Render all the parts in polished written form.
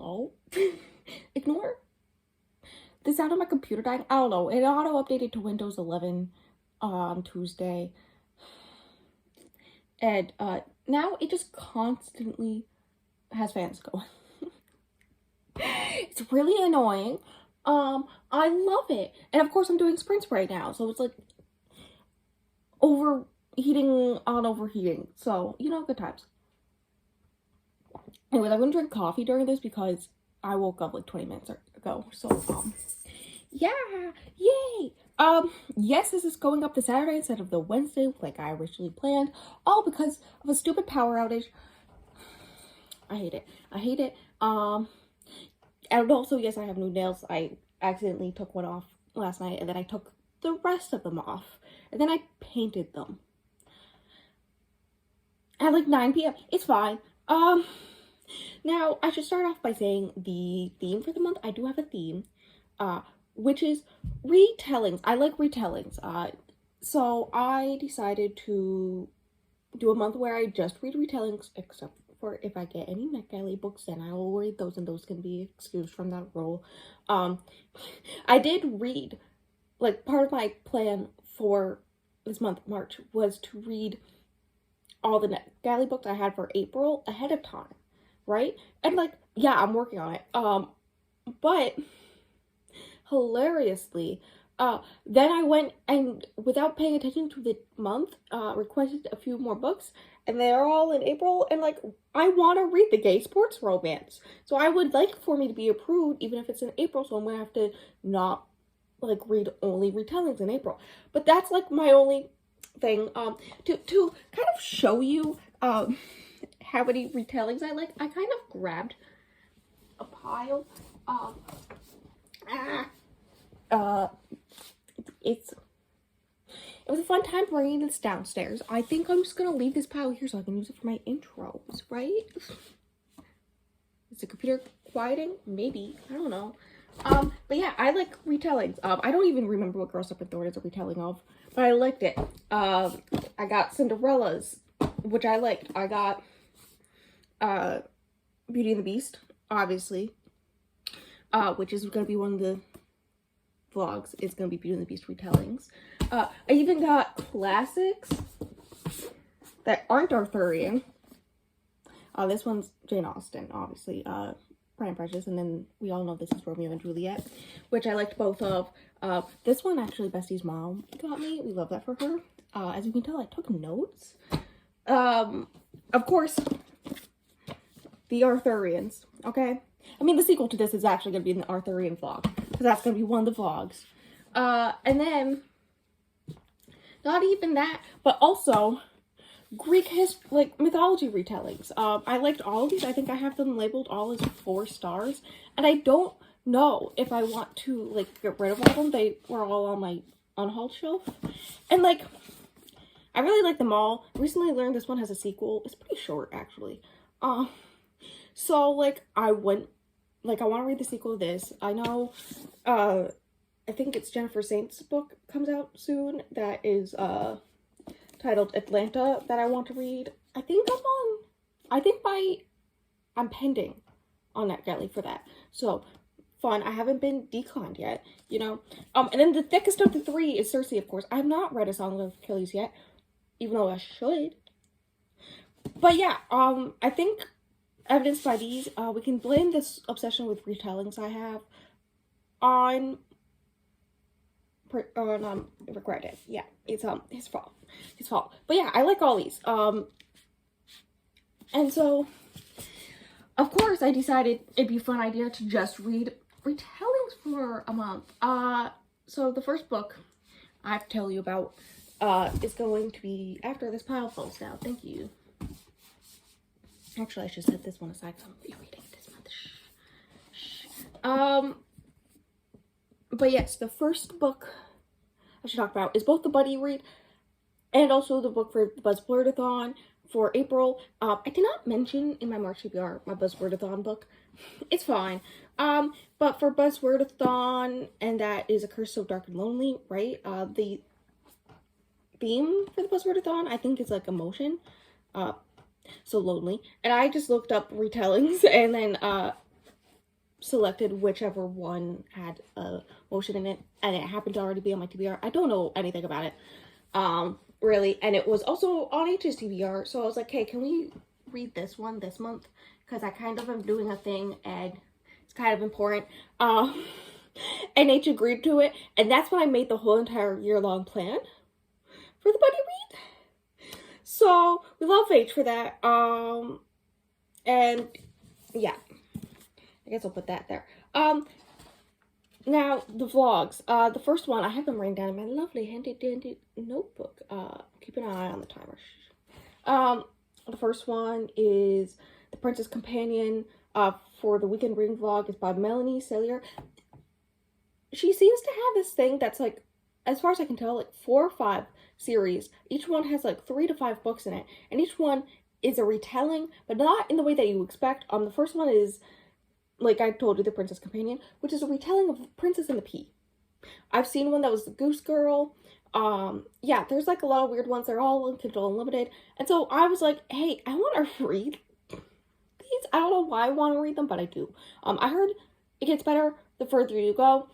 hello? Ignore the sound of my computer dying. I don't know. It auto-updated to Windows 11 on Tuesday. And now it just constantly has fans going. It's really annoying. I love it. And of course I'm doing sprints right now, so it's like overheating on overheating. So, you know, good times. Anyways, I'm gonna drink coffee during this because I woke up like 20 minutes ago. So, yeah, yay! Yes, this is going up to Saturday instead of the Wednesday like I originally planned. All because of a stupid power outage. I hate it. I hate it. And also, yes, I have new nails. I accidentally took one off last night, and then I took the rest of them off. And then I painted them. At like 9 p.m. It's fine. Now, I should start off by saying the theme for the month. I do have a theme, which is retellings. I like retellings. So I decided to do a month where I just read retellings, except for if I get any NetGalley books, then I will read those, and those can be excused from that role. I did read, like, part of my plan for this month, March, was to read all the NetGalley books I had for April ahead of time, right? And, like, yeah, I'm working on it. But hilariously, then I went and, without paying attention to the month, requested a few more books, and they're all in April, and, like, I want to read the gay sports romance, so I would like for me to be approved, even if it's in April, so I'm gonna have to not, like, read only retellings in April. But that's, like, my only thing, to kind of show you, how many retellings I like. I kind of grabbed a pile, it was a fun time bringing this downstairs. I think I'm just gonna leave this pile here so I can use it for my intros, right? Is the computer quieting? Maybe. I don't know. But yeah, I like retellings. I don't even remember what Girls Up and Thorn is a retelling of, but I liked it. I got Cinderella's, which I liked. I got, Beauty and the Beast, obviously, which is gonna be one of the vlogs. It's gonna be Beauty and the Beast retellings. I even got classics that aren't Arthurian. This one's Jane Austen, obviously. Pride and Prejudice, and then we all know this is Romeo and Juliet, which I liked both of. This one, actually, Bestie's mom got me. We love that for her. As you can tell, I took notes. Of course, the Arthurians, okay? I mean, the sequel to this is actually going to be an Arthurian vlog, because that's going to be one of the vlogs. And then, not even that, but also Greek mythology retellings. I liked all of these. I think I have them labeled all as 4 stars, and I don't know if I want to, like, get rid of all of them. They were all on my unhauled shelf, and, like, I really like them all. Recently learned this one has a sequel. It's pretty short, actually. So, like, I want to read the sequel of this. I know, I think it's Jennifer Saint's book comes out soon that is, titled Atlanta that I want to read. I'm pending on NetGalley for that. So, fun. I haven't been declined yet, you know. And then the thickest of the 3 is Circe, of course. I have not read A Song of Achilles yet, even though I should. But yeah, I think evidenced by these, we can blame this obsession with retellings I have on Regretted. Yeah, it's his fault. His fault. But yeah, I like all these. And so, of course, I decided it'd be a fun idea to just read retellings for a month. So the first book I have to tell you about is going to be after this pile falls down. Thank you. Actually, I should set this one aside because I'm going to be reading it this month. Shh. But yes, the first book I should talk about is both the buddy read and also the book for the Buzzwordathon for April. I did not mention in my March TBR my Buzzwordathon book. It's fine. But for Buzzwordathon, and that is A Curse So Dark and Lonely, right? The theme for the Buzzwordathon, I think, is like emotion. So lonely. And I just looked up retellings, and then selected whichever one had a motion in it, and it happened to already be on my TBR. I don't know anything about it, really, and it was also on H's TBR, so I was like, hey, can we read this one this month? Because I kind of am doing a thing, and it's kind of important. And H agreed to it, and that's when I made the whole entire year-long plan for the buddy read. So we love H for that. And yeah, I guess I'll put that there. Now the vlogs. The first one, I have them written down in my lovely handy dandy notebook. Keep an eye on the timer. The first one is The Princess Companion. For the weekend reading vlog is by Melanie Cellier. She seems to have this thing that's like, as far as I can tell, like 4 or 5 series. Each one has like 3 to 5 books in it, and each one is a retelling, but not in the way that you expect. The first one is, like I told you, The Princess Companion, which is a retelling of Princess and the Pea. I've seen one that was the Goose Girl. Yeah, there's like a lot of weird ones. They're all in Kindle Unlimited, and so I was like, hey, I want to read these. I don't know why I want to read them, but I do. I heard it gets better the further you go,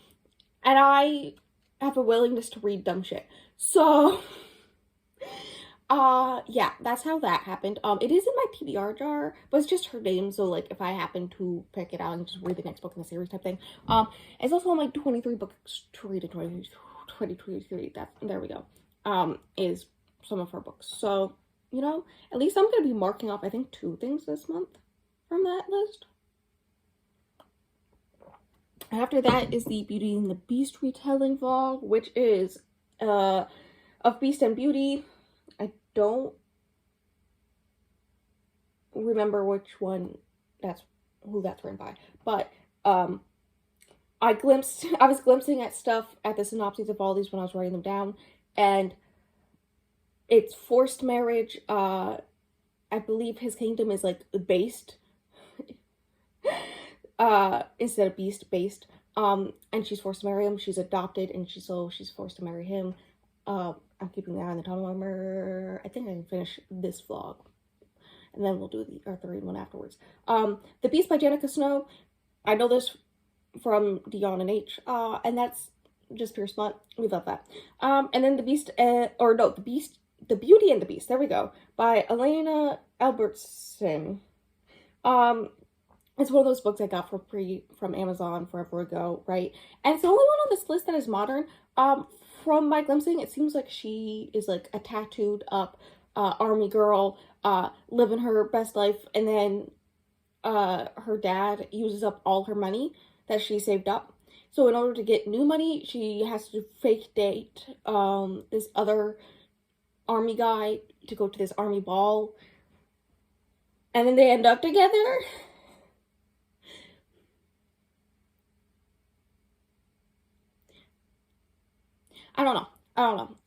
and I have a willingness to read dumb shit. So, yeah, that's how that happened. It is in my TBR jar, but it's just her name, so, like, if I happen to pick it out and just read the next book in the series type thing. It's also on my 23 books to read in 2023. There we go. Is some of her books. So, you know, at least I'm gonna be marking off, I think, 2 things this month from that list. After that is the Beauty and the Beast retelling vlog, which is of Beast and Beauty. I don't remember which one that's written by, but I was glimpsing at stuff at the synopses of all these when I was writing them down, and it's forced marriage. I believe his kingdom is like based instead of beast based, and she's forced to marry him. She's adopted, and she's forced to marry him. I'm keeping that on the timer. I think I can finish this vlog, and then we'll do the Arthurian one afterwards. The Beast by Janica Snow. I know this from Dion and H, and that's just pure smut. We love that. And then the Beauty and the Beast. There we go, by Elena Albertson. It's one of those books I got for free from Amazon forever ago, right? And it's the only one on this list that is modern. From my glimpsing, it seems like she is like a tattooed up army girl, living her best life, and then her dad uses up all her money that she saved up. So in order to get new money, she has to fake date this other army guy to go to this army ball, and then they end up together. I don't know.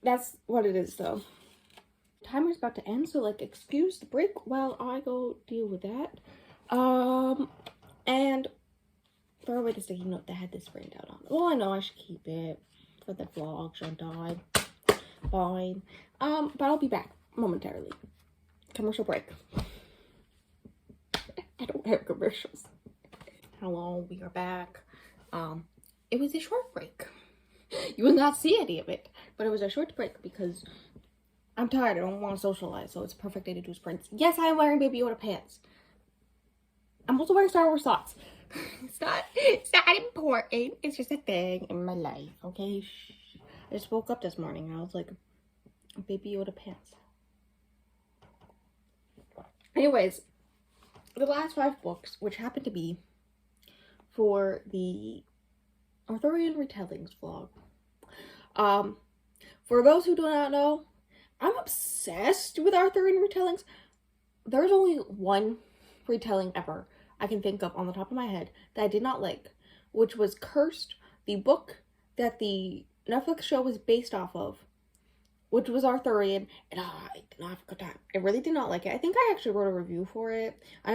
That's what it is, though. Timer's about to end, so, like, excuse the break while I go deal with that. And throw away the sticky note that had this printed out on it. Well, I know I should keep it for the vlog, shouldn't I? Fine. But I'll be back momentarily. Commercial break. I don't have commercials. Hello, we are back. It was a short break. You will not see any of it, but it was a short break because I'm tired. I don't want to socialize, so it's a perfect day to do sprints. Yes, I am wearing Baby Yoda pants. I'm also wearing Star Wars socks. It's not important. It's just a thing in my life, okay? Shh. I just woke up this morning and I was like, Baby Yoda pants. Anyways, the last 5 books, which happen to be for the Arthurian retellings vlog. For those who do not know, I'm obsessed with Arthurian retellings. There's only one retelling ever I can think of on the top of my head that I did not like, which was Cursed, the book that the Netflix show was based off of, which was Arthurian, and I did not have a good time. I really did not like it. I think I actually wrote a review for it. I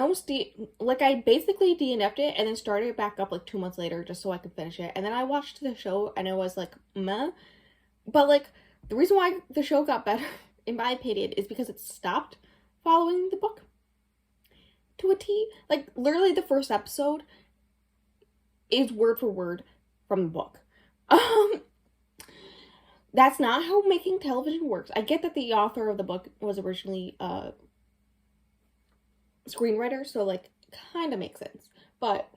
basically DNF'd it and then started it back up like 2 months later just so I could finish it. And then I watched the show and it was like, meh. But like, the reason why the show got better, in my opinion, is because it stopped following the book. to a T. Like, literally the first episode is word for word from the book. That's not how making television works. I get that the author of the book was originally a screenwriter, so, like, kind of makes sense. But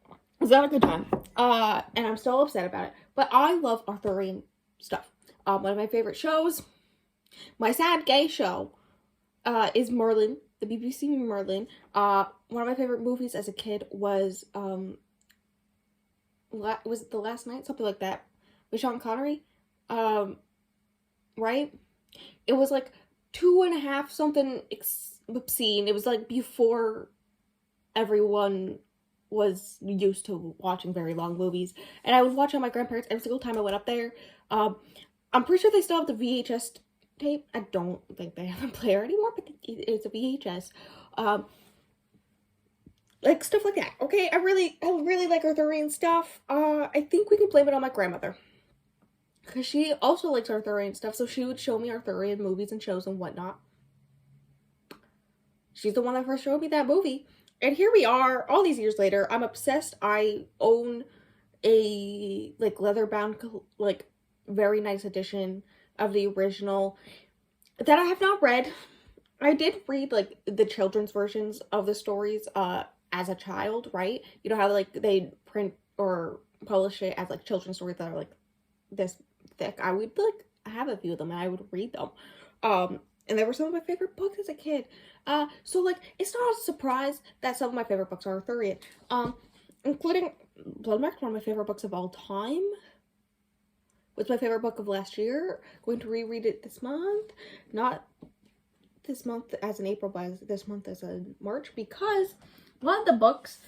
it was not a good time. And I'm still upset about it. But I love Arthurian stuff. One of my favorite shows, my sad gay show, is Merlin, the BBC Merlin. One of my favorite movies as a kid was it The Last Night? Something like that. With Sean Connery. Right? It was like 2.5 something obscene. It was like before everyone was used to watching very long movies. And I would watch on my grandparents every single time I went up there. I'm pretty sure they still have the VHS tape. I don't think they have a player anymore, but it's a VHS. Like, stuff like that. Okay, I really like Arthurian stuff. I think we can blame it on my grandmother, because she also likes Arthurian stuff, so she would show me Arthurian movies and shows and whatnot. She's the one that first showed me that movie. And here we are, all these years later. I'm obsessed. I own a, like, leather-bound, like, very nice edition of the original that I have not read. I did read, like, the children's versions of the stories, as a child, right? You know how, like, they print or publish it as, like, children's stories that are, like, this thick. I would, like, have a few of them and I would read them. And they were some of my favorite books as a kid. So, like, it's not a surprise that some of my favorite books are Arthurian. Including Bloodmark, one of my favorite books of all time. Was my favorite book of last year. Going to reread it this month. Not this month as in April, but this month as in March. Because one of the books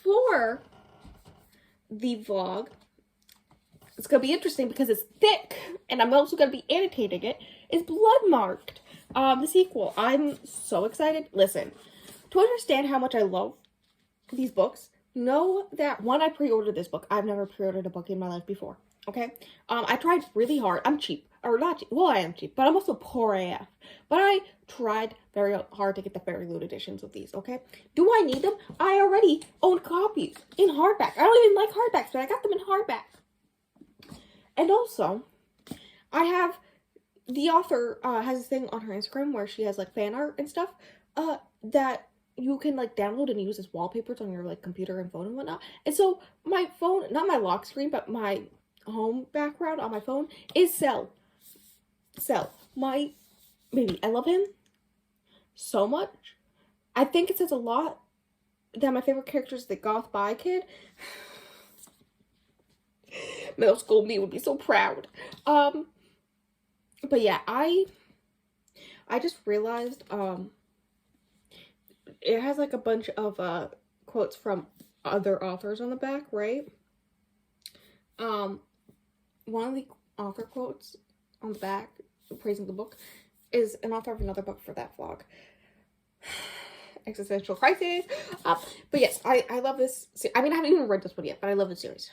for the vlog, it's going to be interesting because it's thick. And I'm also going to be annotating it. Is Bloodmarked. The sequel. I'm so excited. Listen, to understand how much I love these books, know that when I pre-ordered this book, I've never pre-ordered a book in my life before. Okay? I tried really hard. I'm cheap. Or not cheap. Well, I am cheap, but I'm also poor AF. But I tried very hard to get the Fairy Loot editions of these, okay? Do I need them? I already own copies in hardback. I don't even like hardbacks, but I got them in hardback. And also, I have... The author has this thing on her Instagram where she has, like, fan art and stuff that you can, like, download and use as wallpapers on your, like, computer and phone and whatnot. And so my phone, not my lock screen, but my home background on my phone is Cell. My baby. I love him so much. I think it says a lot that my favorite character is the goth bi kid. Middle school me would be so proud. But yeah, I just realized, it has, like, a bunch of, quotes from other authors on the back, right? One of the author quotes on the back, praising the book, is an author of another book for that vlog. Existential Crisis. But yes, I love this. I mean, I haven't even read this one yet, but I love the series.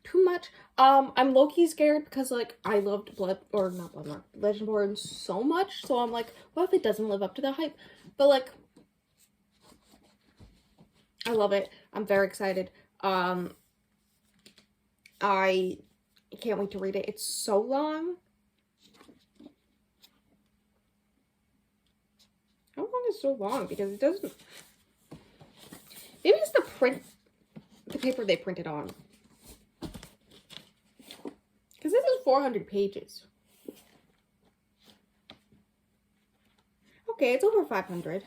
Too much. I'm low-key scared because, like, I loved Legendborn so much, so I'm like, what if it doesn't live up to the hype? But, like, I love it. I'm very excited. I can't wait to read it. It's so long. How long is so long? Because it doesn't... Maybe it's the paper they printed on. Because this is 400 pages. Okay, it's over 500.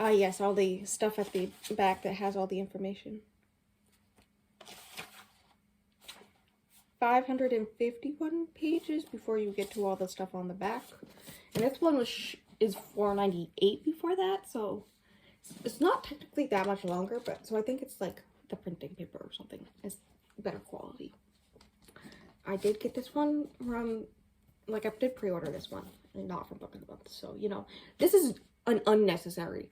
Yes, all the stuff at the back that has all the information. 551 pages before you get to all the stuff on the back. And this one is 498 before that, so it's not technically that much longer, but so I think it's like the printing paper or something. It's better quality. I did get this one from, like, I did pre-order this one, and not from Book of the Month. So, you know, this is an unnecessary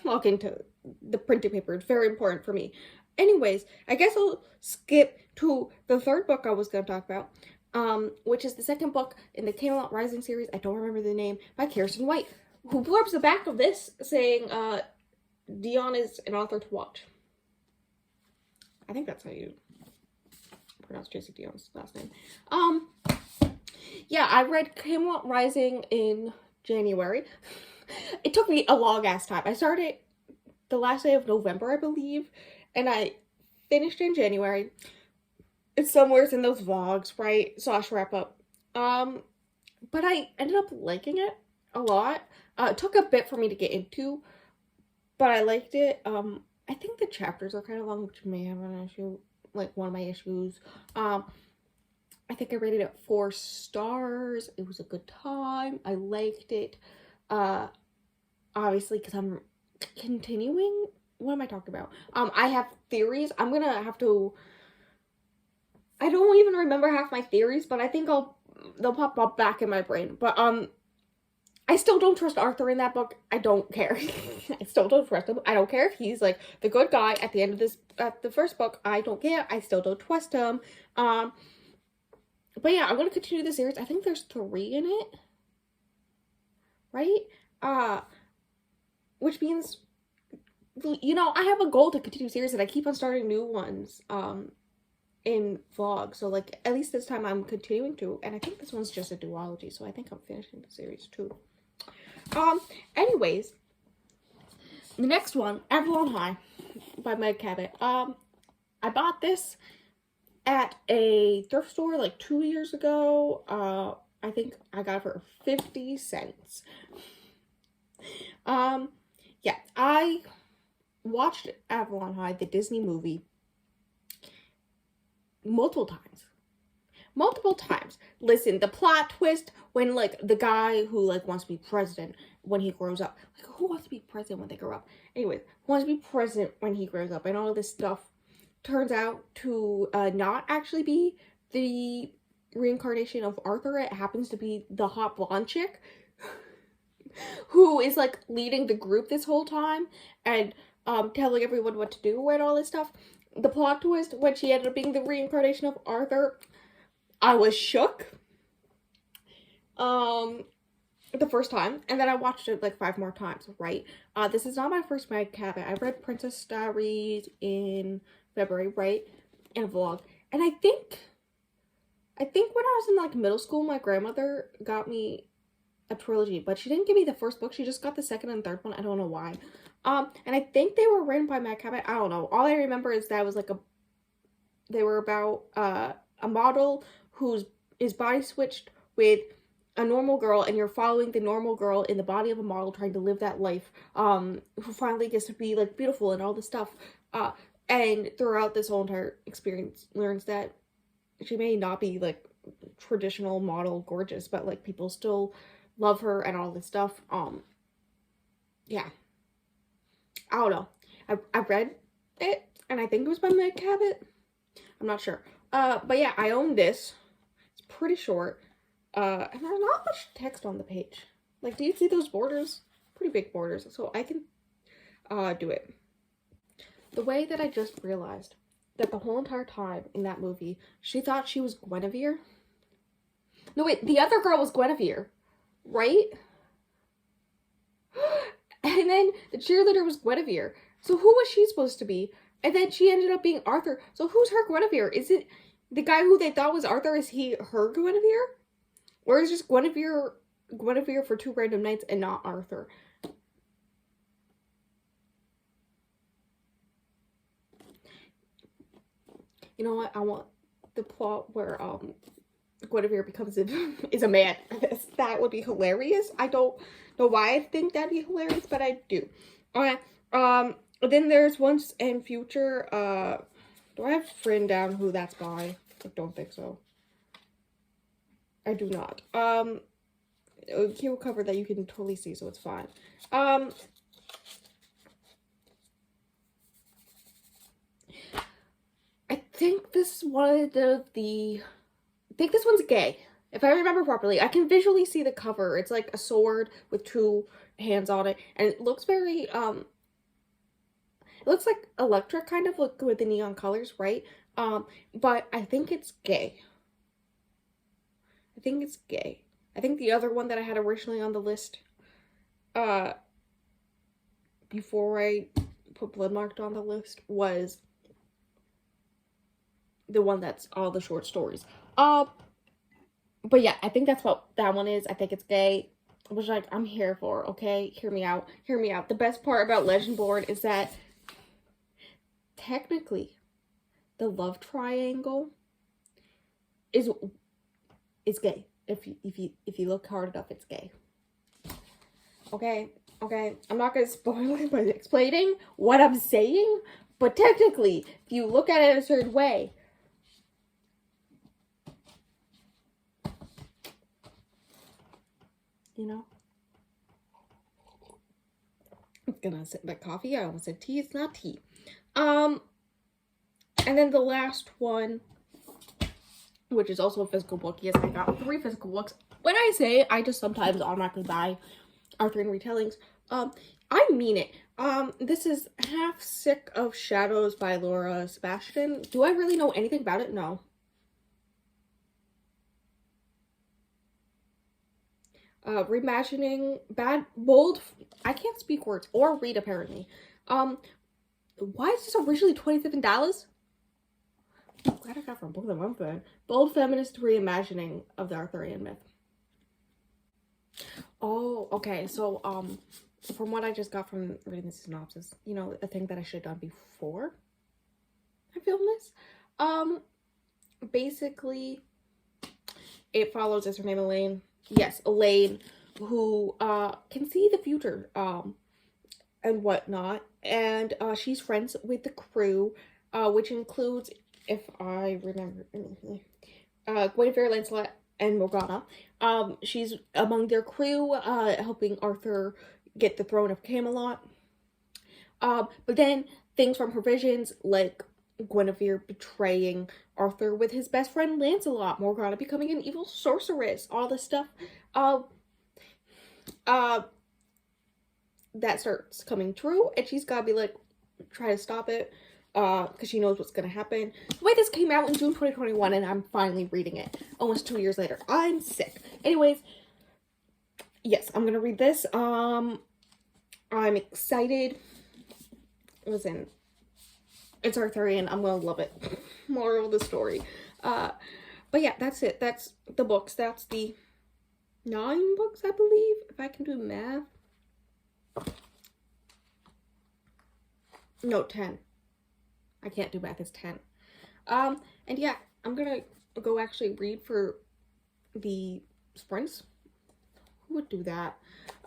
look into the printing paper. It's very important for me. Anyways, I guess I'll skip to the third book I was going to talk about, which is the second book in the Camelot Rising series. I don't remember the name, by Kirsten White. who blurbs the back of this saying, Dion is an author to watch. I think that's how you pronounce Tracy Dion's last name. Yeah, I read Camelot Rising in January. It took me a long ass time. I started the last day of November, I believe, and I finished in January. It's somewhere in those vlogs, right? / wrap up. But I ended up liking it a lot. It took a bit for me to get into, but I liked it. I think the chapters are kind of long, which may have an issue, like one of my issues. I think I rated it 4 stars. It was a good time. I liked it. Obviously, because I'm continuing. What am I talking about? I have theories. I'm gonna have to. I don't even remember half my theories, but I think they'll pop up back in my brain. But I still don't trust Arthur in that book. I don't care. I still don't trust him. I don't care if he's like the good guy at the end of the first book. I don't care. I still don't trust him. But yeah, I'm gonna continue the series. I think there's 3 in it, right? Which means, you know, I have a goal to continue series, and I keep on starting new ones in vlogs. So like at least this time I'm continuing to, and I think this one's just a duology, so I think I'm finishing the series too. Anyways, the next one, Avalon High by Meg Cabot. I bought this at a thrift store like 2 years ago. I think I got it for 50 cents. Yeah, I watched Avalon High, the Disney movie, multiple times. Listen, the plot twist when like the guy who like wants to be president when he grows up, like who wants to be president when they grow up? Anyways, who wants to be president when he grows up, and all of this stuff turns out to not actually be the reincarnation of Arthur. It happens to be the hot blonde chick who is like leading the group this whole time and telling everyone what to do and all this stuff. The plot twist when she ended up being the reincarnation of Arthur, I was shook the first time, and then I watched it like 5 more times, right? This is not my first Meg Cabot. I read Princess Diaries in February, right? In a vlog. And I think when I was in like middle school, my grandmother got me a trilogy, but she didn't give me the first book. She just got the second and third one. I don't know why. And I think they were written by Meg Cabot. I don't know. All I remember is that it was like they were about a model is body switched with a normal girl, and you're following the normal girl in the body of a model trying to live that life, who finally gets to be like beautiful and all this stuff. And throughout this whole entire experience learns that she may not be like traditional model gorgeous, but like people still love her and all this stuff. Yeah. I don't know. I read it, and I think it was by Meg Cabot. I'm not sure. But yeah, I own this. It's pretty short. And there's not much text on the page. Like, do you see those borders? Pretty big borders. So I can do it. The way that I just realized that the whole entire time in that movie, she thought she was Guinevere. No, wait, the other girl was Guinevere, right? And then the cheerleader was Guinevere. So who was she supposed to be? And then she ended up being Arthur. So who's her Guinevere? Is it the guy who they thought was Arthur? Is he her Guinevere? Or is just Guinevere for 2 random nights and not Arthur? You know what? I want the plot where Guinevere becomes is a man. That would be hilarious. I don't know why I think that'd be hilarious, but I do. Okay. Then there's Once and Future. Do I have written down who that's by? I don't think so. I do not. Cute cover that you can totally see, so it's fine. I think this is one of I think this one's gay. If I remember properly, I can visually see the cover. It's like a sword with 2 hands on it, and it looks very, it looks like electric, kind of, like with the neon colors, right? But I think it's gay. I think it's gay. I think the other one that I had originally on the list, before I put Blood Marked on the list was the one that's all the short stories. But yeah, I think that's what that one is. I think it's gay, which like I'm here for. Okay, hear me out. Hear me out. The best part about Legendborn is that technically, the love triangle is gay. If you look hard enough, it's gay. Okay, I'm not gonna spoil it by explaining what I'm saying, but technically, if you look at it a certain way, you know. I'm gonna sip my coffee. I almost said tea. It's not tea. And then the last one, which is also a physical book. Yes, I got 3 physical books. When I say I just sometimes automatically buy Arthurian retellings, I mean it. This is Half Sick of Shadows by Laura Sebastian. Do I really know anything about it? No. Reimagining bold, I can't speak words or read apparently. Why is this originally $27? I'm glad I got from both of them. I'm good. Bold feminist reimagining of the Arthurian myth. Oh, okay. So, from what I just got from reading the synopsis, you know, a thing that I should have done before I filmed this. Basically, it follows, is her name Elaine? Yes, Elaine, who can see the future, and whatnot, and she's friends with the crew, which includes, if I remember, Guinevere, Lancelot, and Morgana. She's among their crew, helping Arthur get the throne of Camelot. But then things from her visions, like Guinevere betraying Arthur with his best friend Lancelot, Morgana becoming an evil sorceress, all this stuff, that starts coming true, and she's gotta be like, try to stop it, because she knows what's gonna happen. The way this came out in June 2021, and I'm finally reading it almost 2 years later. I'm sick. Anyways, yes, I'm gonna read this. I'm excited. Listen, it's Arthurian. I'm gonna love it. Moral of the story. But yeah, that's it. That's the books. That's the 9 books, I believe, if I can do math. No, 10. I can't do math. It's 10. And yeah, I'm gonna go actually read for the sprints. Who would do that?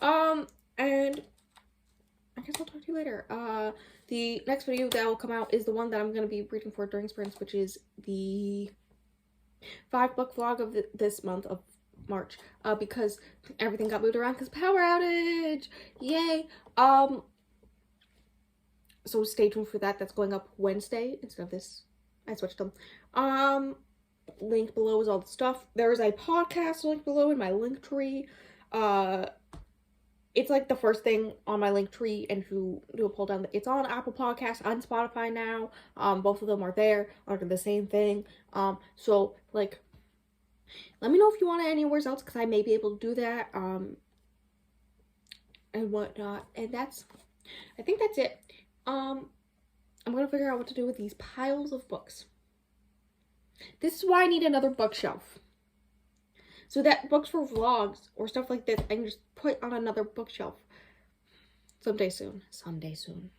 And I guess I'll talk to you later. The next video that will come out is the one that I'm going to be reading for during sprints, which is the 5-book vlog of this month of March, because everything got moved around because power outage. Yay. So stay tuned for that. That's going up Wednesday instead of this. I switched them. Link below is all the stuff. There's a podcast link below in my link tree. It's like the first thing on my link tree, and if you do a pull down, it's on Apple Podcasts, on Spotify now. Both of them are there under the same thing. So like, let me know if you want it anywhere else, because I may be able to do that. And whatnot. And I think that's it. I'm gonna figure out what to do with these piles of books. This is why I need another bookshelf. So that books for vlogs or stuff like this, I can just put on another bookshelf. Someday soon. Someday soon.